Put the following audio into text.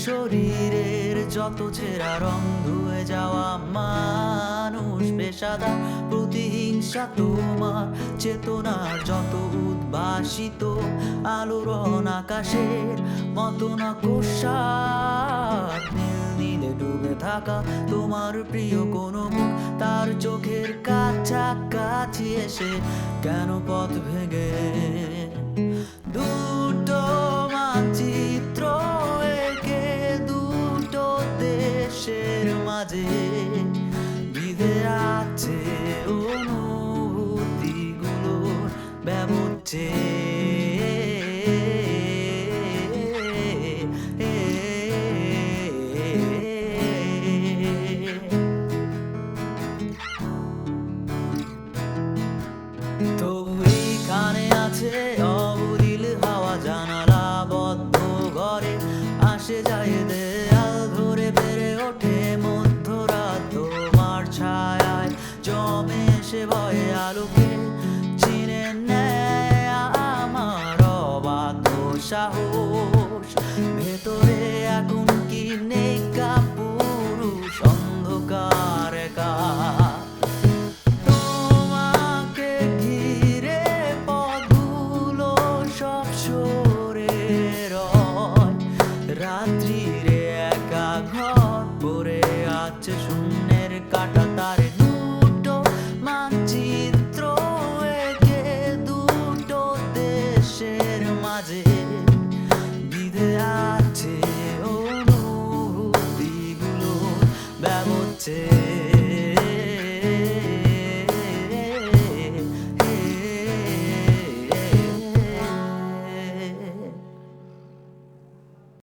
শরীরের যত ছেঁড়া রং ধুয়ে যাওয়া মানুষ পেশাদার প্রতিহিংসা তোমার চেতনার যত উদ্ভাসিত আলোড়ন আকাশের মতো না কোষার নীল নীলে ডুবে থাকা তোমার প্রিয় কোনো মুখ তার চোখের কাছাকাছি এসে কেন পথ ভেঙে দুটো মানচিত্র একে দুটো দেশের মাঝে বিধে আছে অনুভূতিগুলোর ব্যবচ্ছে তবু এইখানে আছে অবদিল হাওয়া জানালা বদ্ধ ঘরে আসে যায় দেয়াল ধরে বেড়ে ওঠে মধ্যরাত তোমার ছায়ায় জমে এসে ভয়ে আলোকে চিনে নেয় আমার অবাধ্য সাহস ভেতরে এখন কি নেই পুরুষ অন্ধকার একা রাত্রিরে একা ঘর পড়ে আছে শূন্যের কাটা তারে দুটো মানচিত্র একে দুটো দেশের মাঝে বিধে আছে অনুভূতিগুলো ব্যবচ্ছে